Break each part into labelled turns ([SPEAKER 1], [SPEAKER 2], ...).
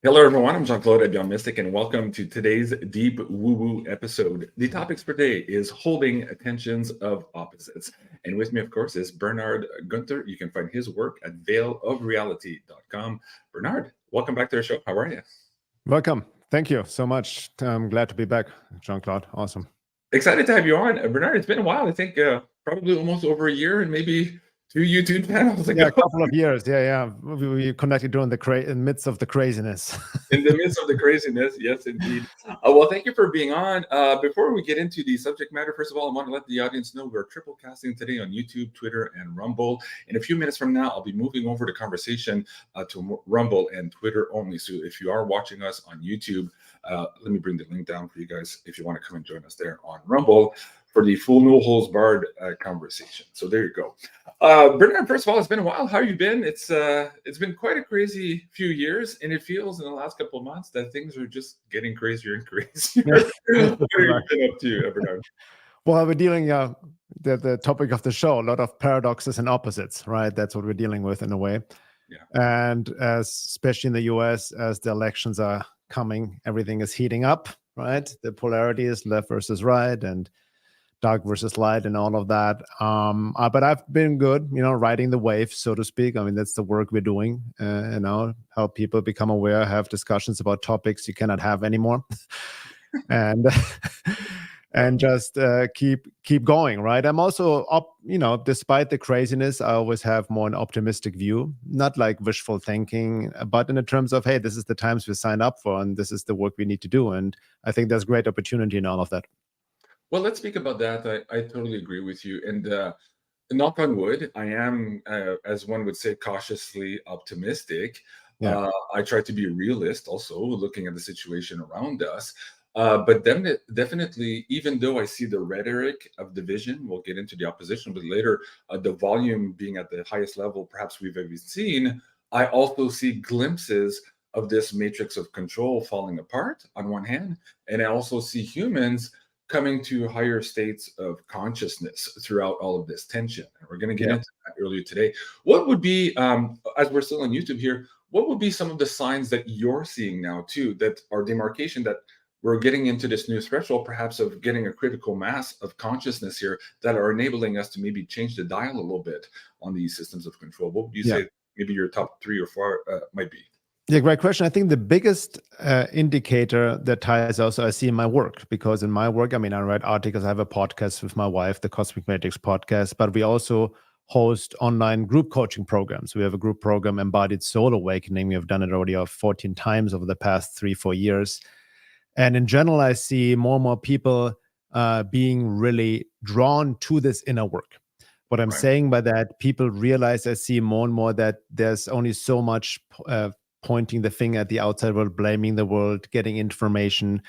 [SPEAKER 1] Hello, everyone. I'm Jean-Claude at Mystic, and welcome to today's Deep Woo-Woo episode. The topics for today is holding attentions of opposites. And with me, of course, is Bernhard Guenther. You can find his work at veilofreality.com. Bernhard, welcome back to the show. How are you?
[SPEAKER 2] Welcome. Thank you so much. I'm glad to be back, Jean-Claude. Awesome.
[SPEAKER 1] Excited to have you on. Bernhard, it's been a while. I think probably almost over a year and maybe 2 YouTube channels ago.
[SPEAKER 2] Yeah, a couple of years. Yeah. We connected during the midst of the craziness.
[SPEAKER 1] In the midst of the craziness, yes, indeed. Well, thank you for being on. Before we get into the subject matter, first of all, I want to let the audience know we're triple casting today on YouTube, Twitter, and Rumble. In a few minutes from now, I'll be moving over to conversation to Rumble and Twitter only. So if you are watching us on YouTube, let me bring the link down for you guys if you want to come and join us there on Rumble for the full no holds barred conversation. So there you go. Bernhard, first of all, it's been a while. How have you been? It's been quite a crazy few years, and it feels in the last couple of months that things are just getting crazier and crazier. What have you been up to, Bernhard?
[SPEAKER 2] Well, we're dealing the topic of the show, a lot of paradoxes and opposites, right? That's what we're dealing with in a way.
[SPEAKER 1] Yeah.
[SPEAKER 2] And especially in the US, as the elections are coming, everything is heating up, right? The polarity is left versus right and dark versus light and all of that. But I've been good, riding the wave, so to speak. I mean, that's the work we're doing, help people become aware, have discussions about topics you cannot have anymore. and just keep going, right? I'm also despite the craziness, I always have more an optimistic view, not like wishful thinking, but in the terms of, hey, this is the times we signed up for, and this is the work we need to do. And I think there's great opportunity in all of that.
[SPEAKER 1] Well, let's speak about that. I totally agree with you. And knock on wood, I am, as one would say, cautiously optimistic.
[SPEAKER 2] Yeah.
[SPEAKER 1] I try to be a realist also, looking at the situation around us. But then definitely, even though I see the rhetoric of division, we'll get into the opposition, but later, the volume being at the highest level perhaps we've ever seen, I also see glimpses of this matrix of control falling apart on one hand. And I also see humans coming to higher states of consciousness throughout all of this tension. And we're going to get into that earlier today. What would be, as we're still on YouTube here, what would be some of the signs that you're seeing now too, that are demarcation that we're getting into this new threshold, perhaps of getting a critical mass of consciousness here that are enabling us to maybe change the dial a little bit on these systems of control? What would you say maybe your top 3 or 4 might be?
[SPEAKER 2] Yeah, great question. I think the biggest indicator that ties also I see in my work, because in my work, I mean, I write articles, I have a podcast with my wife, the Cosmic Matrix podcast, but we also host online group coaching programs. We have a group program, Embodied Soul Awakening. We have done it already 14 times over the past 3-4 years. And in general, I see more and more people being really drawn to this inner work. What I'm saying by that, people realize, I see more and more that there's only so much pointing the finger at the outside world, blaming the world, getting information,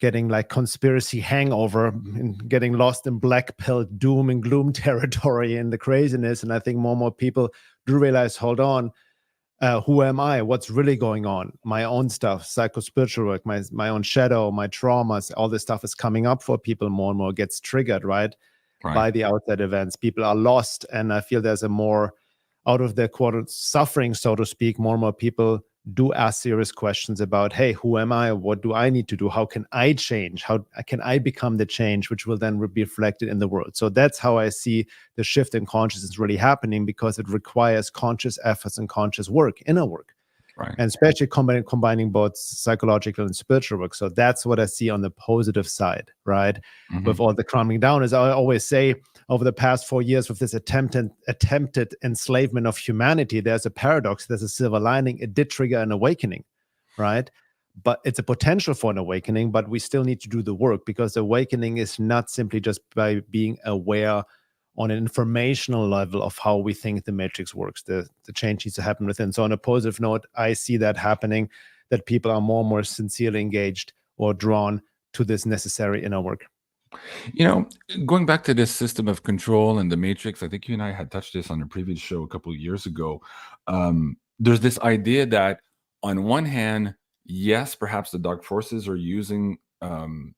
[SPEAKER 2] getting like conspiracy hangover, and getting lost in black pill doom and gloom territory and the craziness. And I think more and more people do realize, hold on, who am I? What's really going on? My own stuff, psycho-spiritual work, my own shadow, my traumas, all this stuff is coming up for people more and more, gets triggered, right? By the outside events. People are lost. And I feel there's a more out of their quote suffering, so to speak, more and more people do ask serious questions about, hey, who am I? What do I need to do? How can I change? How can I become the change, which will then be reflected in the world? So that's how I see the shift in consciousness really happening, because it requires conscious efforts and conscious work, inner work. And especially combining both psychological and spiritual work. So that's what I see on the positive side, right? With all the calming down, as I always say, over the past 4 years with this attempted enslavement of humanity, there's a paradox, there's a silver lining. It did trigger an awakening, right? But it's a potential for an awakening, but we still need to do the work, because awakening is not simply just by being aware on an informational level of how we think the matrix works. The change needs to happen within. So on a positive note, I see that happening, that people are more and more sincerely engaged or drawn to this necessary inner work.
[SPEAKER 1] Going back to this system of control and the matrix, I think you and I had touched this on a previous show a couple of years ago. There's this idea that on one hand, yes, perhaps the dark forces are using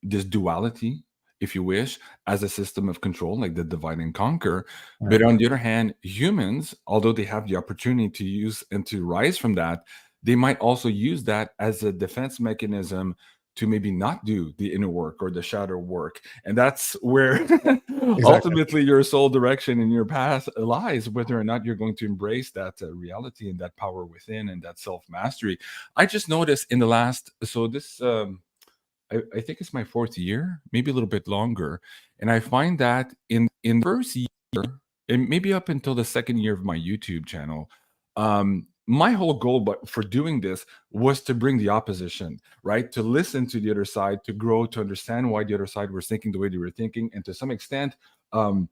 [SPEAKER 1] this duality, if you wish, as a system of control, like the divide and conquer. But on the other hand, humans, although they have the opportunity to use and to rise from that, they might also use that as a defense mechanism to maybe not do the inner work or the shadow work. And that's where
[SPEAKER 2] Exactly.
[SPEAKER 1] ultimately your sole direction in your path lies, whether or not you're going to embrace that reality and that power within and that self-mastery. I just noticed in the last, so this, I think it's my fourth year, maybe a little bit longer. And I find that in the first year, and maybe up until the second year of my YouTube channel, my whole goal but for doing this was to bring the opposition, right? To listen to the other side, to grow, to understand why the other side was thinking the way they were thinking. And to some extent, I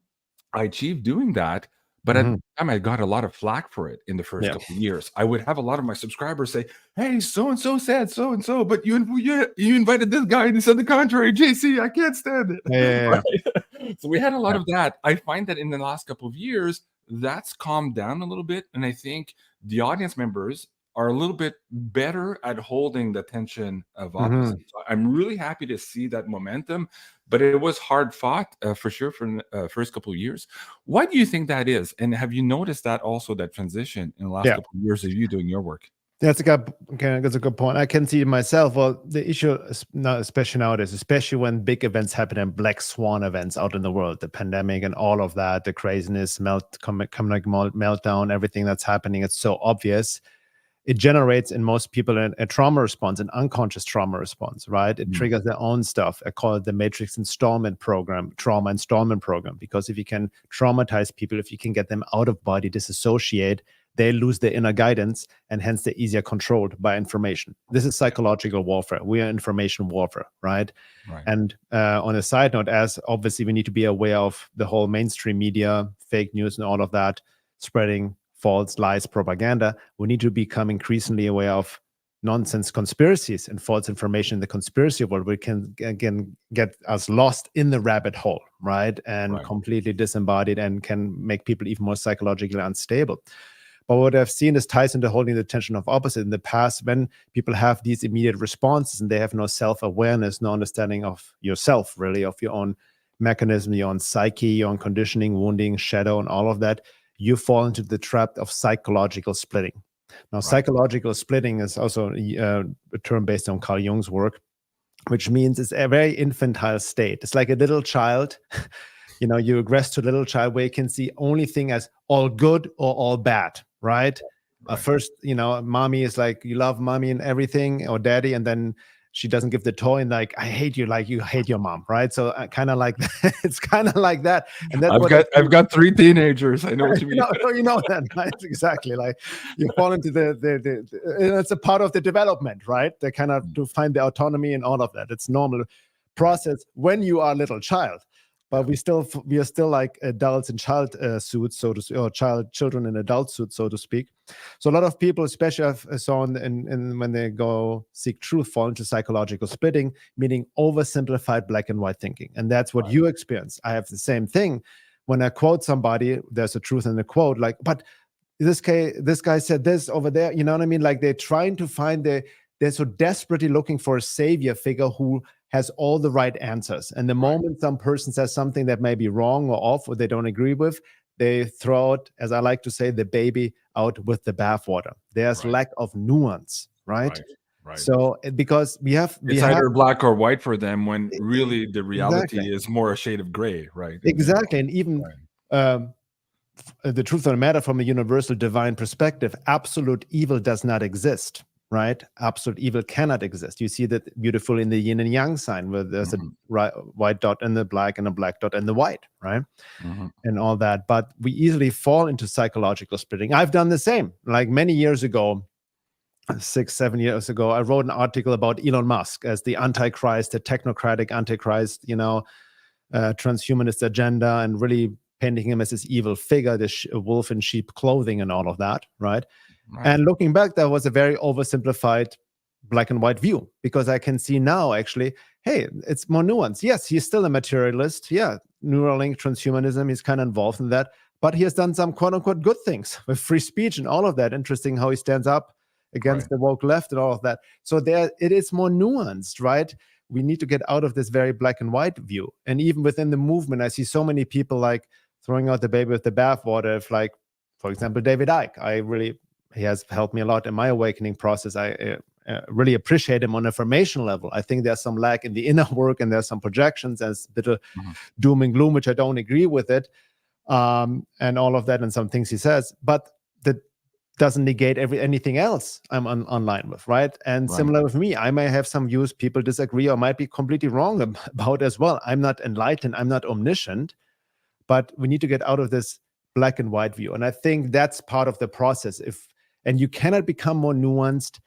[SPEAKER 1] achieved doing that. But at the time, I got a lot of flack for it in the first
[SPEAKER 2] Yeah.
[SPEAKER 1] couple of years. I would have a lot of my subscribers say, "Hey, so and so said so and so, but you invited this guy and he said the contrary. JC, I can't stand it."
[SPEAKER 2] Yeah.
[SPEAKER 1] Right? So we had a lot
[SPEAKER 2] Yeah.
[SPEAKER 1] of that. I find that in the last couple of years, that's calmed down a little bit, and I think the audience members are a little bit better at holding the tension of opposites. So I'm really happy to see that momentum, but it was hard fought for sure for the first couple of years. Why do you think that is? And have you noticed that also, that transition in the last
[SPEAKER 2] Yeah.
[SPEAKER 1] couple of years of you doing your work?
[SPEAKER 2] That's a good point. I can see it myself. Well, the issue, especially nowadays, especially when big events happen and black swan events out in the world, the pandemic and all of that, the craziness, meltdown, everything that's happening, it's so obvious. It generates in most people a trauma response, an unconscious trauma response, right? It triggers their own stuff. I call it the matrix installment program, trauma installment program, because if you can traumatize people, if you can get them out of body, disassociate, they lose their inner guidance, and hence they're easier controlled by information. This is psychological warfare. We are information warfare, right?
[SPEAKER 1] Right.
[SPEAKER 2] And on a side note, as obviously we need to be aware of the whole mainstream media, fake news and all of that, spreading false lies, propaganda, we need to become increasingly aware of nonsense conspiracies and false information in the conspiracy world. We can again get us lost in the rabbit hole, right? And completely disembodied, and can make people even more psychologically unstable. But what I've seen is ties into holding the tension of opposite. In the past, when people have these immediate responses and they have no self-awareness, no understanding of yourself, really, of your own mechanism, your own psyche, your own conditioning, wounding, shadow, and all of that, you fall into the trap of psychological splitting. Now, psychological splitting is also a term based on Carl Jung's work, which means it's a very infantile state. It's like a little child. You regress to a little child where you can see only thing as all good or all bad, right? First, mommy is like, you love mommy and everything, or daddy, and then she doesn't give the toy and like, I hate you, like you hate your mom, right? So kind of like that. It's kind of like that. And that's
[SPEAKER 1] I've got 3 teenagers. I know what you mean.
[SPEAKER 2] You know that, right? Exactly. Like you fall into the it's a part of the development, right? They kind of to find the autonomy and all of that. It's normal process when you are a little child. But we are still like adults in child suits, so to speak, or children in adult suits, so to speak. So a lot of people, especially I've saw in when they go seek truth, fall into psychological splitting, meaning oversimplified black and white thinking, and that's what you experience. I have the same thing. When I quote somebody, there's a truth in the quote, like, but this guy said this over there. You know what I mean? Like they're trying to find they're so desperately looking for a savior figure who has all the right answers. And the moment some person says something that may be wrong or off or they don't agree with, they throw it, as I like to say, the baby out with the bathwater. There's lack of nuance, right? So because
[SPEAKER 1] it's either black or white for them, when really the reality is more a shade of gray, right?
[SPEAKER 2] Exactly. And even the truth of the matter, from a universal divine perspective, absolute evil does not exist. Right? Absolute evil cannot exist. You see that beautiful in the yin and yang sign, where there's a white dot and the black, and a black dot and the white, right? And all that. But we easily fall into psychological splitting. I've done the same. Like many years ago, 6-7 years ago, I wrote an article about Elon Musk as the Antichrist, the technocratic Antichrist, transhumanist agenda, and really painting him as this evil figure, this wolf in sheep clothing and all of that, right? And looking back, that was a very oversimplified black and white view, because I can see now actually, hey, it's more nuanced. Yes, he's still a materialist. Yeah, Neuralink, transhumanism, he's kind of involved in that. But he has done some quote unquote good things with free speech and all of that. Interesting how he stands up against the woke left and all of that. So there, it is more nuanced, right? We need to get out of this very black and white view. And even within the movement, I see so many people like throwing out the baby with the bathwater. If like, for example, David Icke, I really he has helped me a lot in my awakening process. I really appreciate him on a formation level. I think there's some lack in the inner work, and there's some projections. There's a bit of doom and gloom, which I don't agree with it, and all of that, and some things he says. But that doesn't negate anything else I'm online with, right? And similar with me, I may have some views people disagree or might be completely wrong about as well. I'm not enlightened. I'm not omniscient. But we need to get out of this black and white view. And I think that's part of the process. And you cannot become more nuanced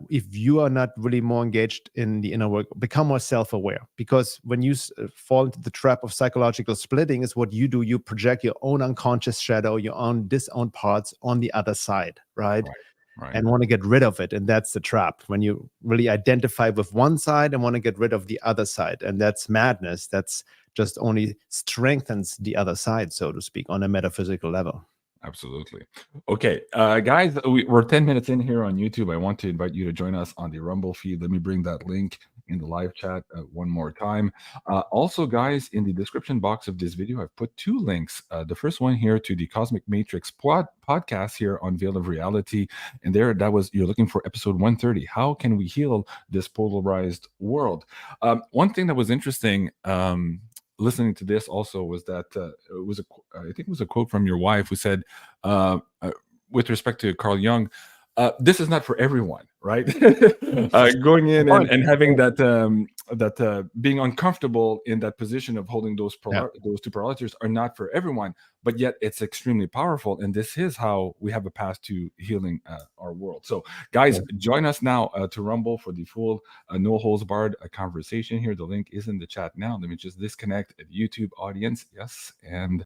[SPEAKER 2] if you are not really more engaged in the inner work. Become more self-aware. Because when you fall into the trap of psychological splitting, is what you do. You project your own unconscious shadow, your own disowned parts on the other side, right? And want to get rid of it. And that's the trap. When you really identify with one side and want to get rid of the other side. And that's madness. That's just only strengthens the other side, so to speak, on a metaphysical level.
[SPEAKER 1] Absolutely. Okay, guys, we're 10 minutes in here on YouTube. I want to invite you to join us on the Rumble feed. Let me bring that link in the live chat one more time. Also, guys, in the description box of this video, I've put 2 links. The first one here to the Cosmic Matrix podcast here on Veil of Reality. And there, you're looking for episode 130. How can we heal this polarized world? One thing that was interesting, listening to this also, was that I think it was a quote from your wife who said, with respect to Carl Jung, this is not for everyone, right? Going in and having that being uncomfortable in that position of holding those 2 polarities are not for everyone, but yet it's extremely powerful, and this is how we have a path to healing our world. So guys, join us now to Rumble for the full no holds barred conversation here. The link is in the chat now. Let me just disconnect the YouTube audience. Yes, and